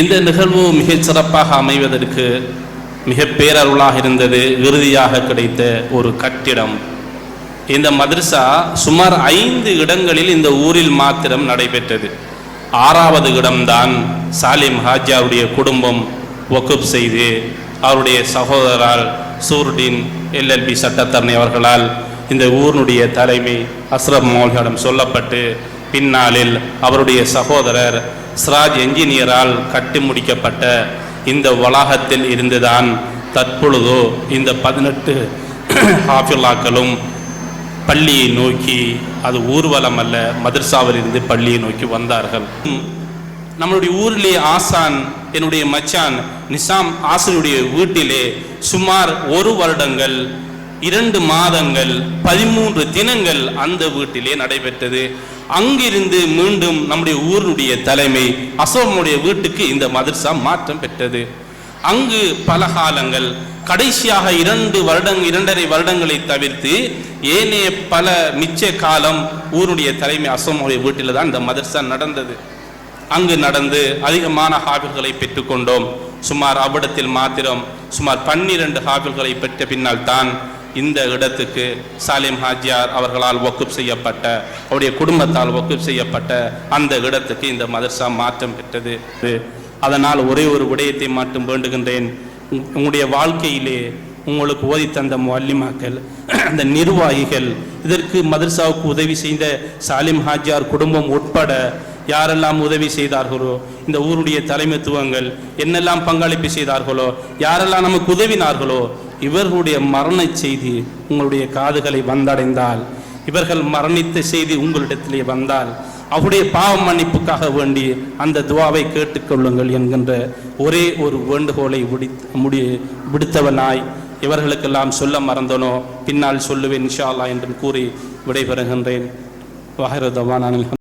இந்த நிகழ்வு மிகச் சிறப்பாக அமைவதற்கு மிக பேரருளாக இருந்தது இறுதியாக கிடைத்த ஒரு கட்டிடம். இந்த மதரசா சுமார் 5 இடங்களில் இந்த ஊரில் மாத்திரம் நடைபெற்றது. 6வது இடம்தான் சாலிம் ஹாஜியாருடைய குடும்பம் வக்ஃப் செய்து அவருடைய சகோதரரால் சூருடீன் LLB சட்டத்தரணி அவர்களால் இந்த ஊரினுடைய தலைமை அஸ்ரப் மௌலவியிடம் சொல்லப்பட்டு பின்னாளில் அவருடைய சகோதரர் சிராஜ் என்ஜினியரால் கட்டி முடிக்கப்பட்ட இந்த வளாகத்தில் இருந்துதான் தற்பொழுதோ இந்த 18 ஹாஃபிலாக்களும் பள்ளியை நோக்கி, அது ஊர்வலம் அல்ல, மதரசாவில் இருந்து பள்ளியை நோக்கி வந்தார்கள். நம்மளுடைய ஊரிலே ஆசான் என்னுடைய மச்சான் நிசாம் ஆசனுடைய வீட்டிலே சுமார் 1 வருடங்கள் 2 மாதங்கள் 13 தினங்கள் அந்த வீட்டிலே நடைபெற்றது. அங்கிருந்து மீண்டும் நம்முடைய ஊரினுடைய தலைமை அசோகனுடைய வீட்டுக்கு இந்த மதரசா மாற்றம் பெற்றது. அங்கு பல காலங்கள், கடைசியாக 2.5 வருடங்களை தவிர்த்து ஏனைய பல மிச்ச காலம் ஊருடைய தலைமை அசோகனுடைய வீட்டில் தான் இந்த மதரசா நடந்தது. அங்கு நடந்து அதிகமான ஹாஃபில்களை பெற்றுக்கொண்டோம். சுமார் அவ்விடத்தில் மாத்திரம் சுமார் 12 ஹாஃபில்களை பெற்ற பின்னால் தான் இந்த இடத்துக்கு சாலிம் ஹாஜியார் அவர்களால் வக்ஃப் செய்யப்பட்ட, அவருடைய குடும்பத்தால் வக்ஃப் செய்யப்பட்ட அந்த இடத்துக்கு இந்த மதரசா மாற்றம் பெற்றது. அதனால் ஒரே ஒரு விடயத்தை மட்டும் வேண்டுகின்றேன். உங்களுடைய வாழ்க்கையிலே உங்களுக்கு ஓதி தந்த முஅல்லிமாக்கள், அந்த நிர்வாகிகள், இதற்கு மதரசாவுக்கு உதவி செய்த சாலிம் ஹாஜியார் குடும்பம் உட்பட யாரெல்லாம் உதவி செய்தார்களோ, இந்த ஊருடைய தலைமைத்துவங்கள் என்னெல்லாம் பங்களிப்பு செய்தார்களோ, யாரெல்லாம் நமக்கு உதவினார்களோ, இவர்களுடைய மரண செய்தி உங்களுடைய காதுகளை வந்தடைந்தால், இவர்கள் மரணித்த செய்தி உங்களிடத்திலே வந்தால், அவருடைய பாவ மன்னிப்புக்காக வேண்டி அந்த துவாவை கேட்டுக்கொள்ளுங்கள் என்கின்ற ஒரே ஒரு வேண்டுகோளை விடுத்தவனாய் இவர்களுக்கெல்லாம் சொல்ல மறந்தனோ, பின்னால் சொல்லுவேன் இன்ஷா அல்லாஹ் என்று கூறி விடைபெறுகின்றேன். வாஹிரு தவானா.